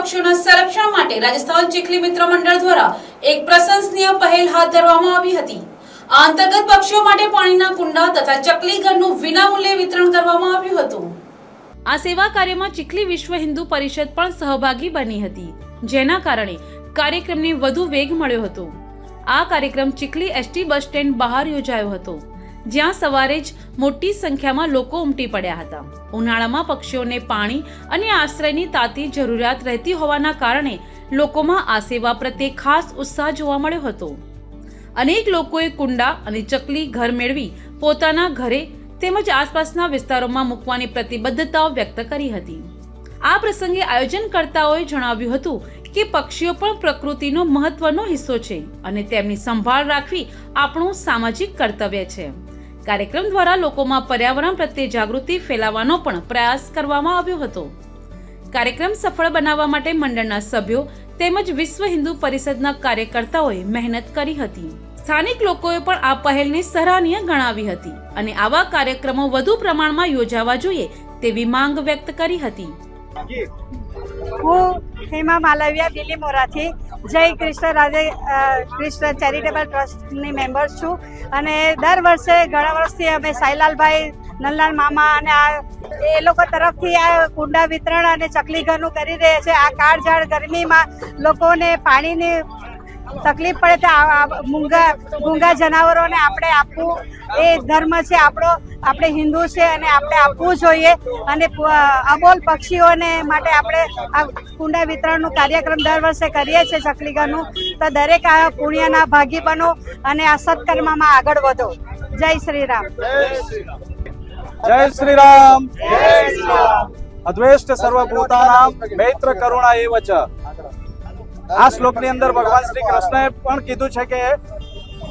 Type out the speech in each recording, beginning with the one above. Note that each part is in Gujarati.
પક્ષીઓના સંરક્ષણ માટે રાજસ્થાન ચીખલી મિત્ર મંડળ દ્વારા એક પ્રશંસનીય પહેલ હાથ ધરવામાં આવી હતી। આ અંતર્ગત પક્ષીઓ માટે પાણીના કુંડા તથા ચકલી ઘરનું વિનામૂલ્યે વિતરણ કરવામાં આવ્યું હતું। આ સેવા કાર્યમાં ચીખલી વિશ્વ હિન્દુ પરિષદ પણ સહભાગી બની હતી, જેના કારણે કાર્યક્રમને વધુ વેગ મળ્યો હતો। આ કાર્યક્રમ ચીખલી એસટી બસ સ્ટેન્ડ બહાર યોજાયો હતો, જ્યાં સવારે જ મોટી સંખ્યામાં લોકો ઉમટી પડ્યા હતા। ઉનાળામાં પક્ષીઓને પાણી અને આશ્રયની તાતી જરૂરિયાત રહેતી હોવાના કારણે લોકોમાં આ સેવા પ્રત્યે ખાસ ઉત્સાહ જોવા મળ્યો હતો। અનેક લોકોએ કુંડા અને ચકલી ઘર મેળવી પોતાના ઘરે તેમજ આસપાસના વિસ્તારોમાં મૂકવાની પ્રતિબદ્ધતા વ્યક્ત કરી હતી। આ પ્રસંગે આયોજનકર્તાઓએ જણાવ્યું હતું કે પક્ષીઓ પણ પ્રકૃતિનો મહત્વનો હિસ્સો છે અને તેમની સંભાળ રાખવી આપણું સામાજિક કર્તવ્ય છે। કાર્યક્રમ દ્વારા લોકોમાં પર્યાવરણ પ્રત્યે જાગૃતિ ફેલાવવાનો પણ પ્રયાસ કરવામાં આવ્યો હતો। કાર્યક્રમ સફળ બનાવવા માટે મંડળના સભ્યો તેમજ વિશ્વ હિન્દુ પરિષદના કાર્યકર્તાઓએ મહેનત કરી હતી। સ્થાનિક લોકોએ પણ આ પહેલને સરાહનીય ગણાવી હતી અને આવા કાર્યક્રમો વધુ પ્રમાણમાં યોજાવા જોઈએ તેવી માંગ વ્યક્ત કરી હતી। હું હેમા માલવિયા દિલ્હી મોરાથી જય કૃષ્ણ રાધે કૃષ્ણ ચેરિટેબલ ટ્રસ્ટની મેમ્બર છું અને દર વર્ષે ઘણા વર્ષથી અમે સાઈલાલભાઈ નંદલાલ મામા અને એ લોકો તરફથી આ કુંડા વિતરણ અને ચકલી ઘરનું કરી રહ્યા છે। આ કાળઝાળ ગરમીમાં લોકોને પાણીની તકલીફ પડે તો મૂંગા જનાવરોને આપણે આપવું એ ધર્મ છે આપણો, આપણે હિન્દુ છે અને આપણે આપવું જોઈએ અને અબોલ પક્ષીઓને માટે આપણે આ કુંડા વિતરણનું કાર્યક્રમ દર વર્ષે કરીએ છીએ ચકલી ઘરનું। તો દરેક આ પુણ્યના ભાગી બનો અને આ સત્કર્મમાં આગળ વધો। જય શ્રી રામ। जय श्री राम। अद्वेष्ट सर्वभूतानां मैत्र करुणा एव च। આ શ્લોકની અંદર ભગવાન શ્રી કૃષ્ણએ પણ કીધું છે કે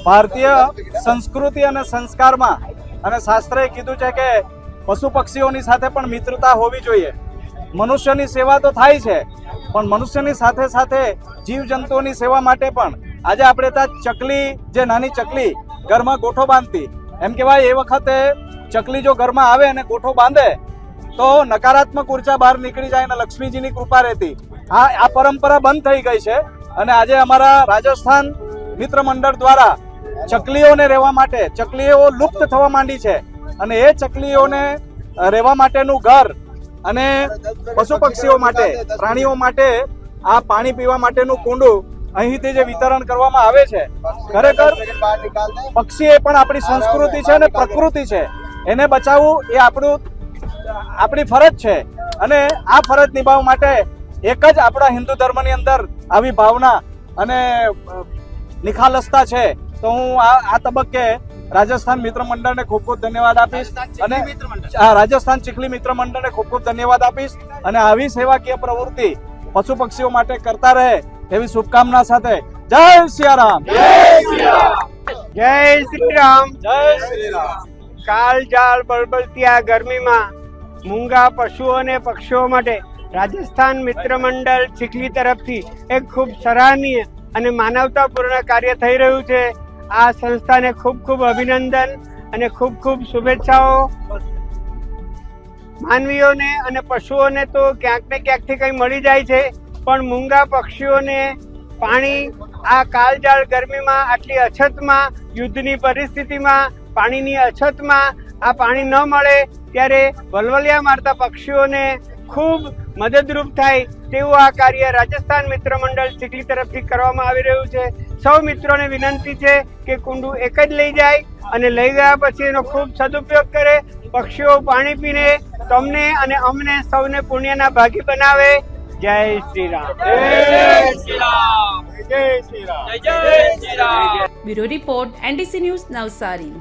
ભારતીય સંસ્કૃતિ અને સંસ્કારમાં અને શાસ્ત્રએ કીધું છે કે પશુ પક્ષીઓની સાથે પણ મિત્રતા હોવી જોઈએ। મનુષ્યની સેવા તો થાય છે, પણ મનુષ્યની સાથે સાથે જીવજંતુઓની સેવા માટે પણ આજે આપણે ત્યાં ચકલી, જે નાની ચકલી ઘરમાં ગોઠો બાંધતી, એમ કહેવાય એ વખતે ચકલી જો ઘરમાં આવે અને ગોઠો બાંધે તો નકારાત્મક ઉર્જા બહાર નીકળી જાય અને લક્ષ્મીજીની કૃપા રહેતી। આ પરંપરા બંધ થઈ ગઈ છે અને આજે અમારા રાજસ્થાન મિત્ર મંડળ દ્વારા ચકલીઓને રહેવા માટે, ચકલીઓ લુપ્ત થવા માંડી છે અને એ ચકલીઓને રહેવા માટેનું ઘર અને પશુ પક્ષીઓ માટે, પ્રાણીઓ માટે આ પાણી પીવા માટેનું કુંડું અહીંથી જે વિતરણ કરવામાં આવે છે, ખરેખર પક્ષી એ પણ આપણી સંસ્કૃતિ છે અને પ્રકૃતિ છે, એને બચાવવું એ આપણી ફરજ છે અને આ ફરજ નિભાવવા માટે એક જ આપણા હિન્દુ ધર્મની અંદર આવી ભાવના અને નિખાલસતા છે। તો હું આ તબક્કે રાજસ્થાન મિત્ર મંડળને ખૂબ ખૂબ ધન્યવાદ આપીશ અને રાજસ્થાન ચીખલી મિત્ર મંડળને ખૂબ ખૂબ ધન્યવાદ આપીશ અને આવી સેવાકીય પ્રવૃત્તિ પશુ પક્ષીઓ માટે કરતા રહે એવી શુભકામના સાથે જય સિયારામ। જય શ્રી રામ। જય શ્રી રામ। કાળઝાળ બળબળતી આ ગરમીમાં મૂંગા પશુઓ અને પક્ષીઓ માટે રાજસ્થાન મિત્ર મંડળ ચીખલી તરફથી એક ખૂબ સરાહનીય અને માનવતાપૂર્ણ કાર્ય થઈ રહ્યું છે। આ સંસ્થાને ખૂબ ખૂબ અભિનંદન અને ખૂબ ખૂબ શુભેચ્છાઓ। માનવીઓને અને પશુઓને તો ક્યાંક ને ક્યાંકથી કંઈ મળી જાય છે, પણ મૂંગા પક્ષીઓને પાણી આ કાળઝાળ ગરમીમાં, આટલી અછતમાં, યુદ્ધની પરિસ્થિતિમાં, પાણીની અછતમાં આ પાણી ન મળે ત્યારે વલવલિયા મારતા પક્ષીઓને ખૂબ મદદરૂપ થાય તેવું આ કાર્ય રાજસ્થાન મિત્ર મંડળ ચીખલી તરફથી કરવામાં આવી રહ્યું છે। સૌ મિત્રોને વિનંતી છે કે કુંડું એક જ લઈ જાય અને લઈ ગયા પછી એનો ખૂબ સદુપયોગ કરે। પક્ષીઓ પાણી પીને તમને અને અમને સૌને પુણ્યના ભાગી બનાવે। જય શ્રી રામ। જય શ્રી રામ। જય Shri Ram. Bureau report NTC news Navsari.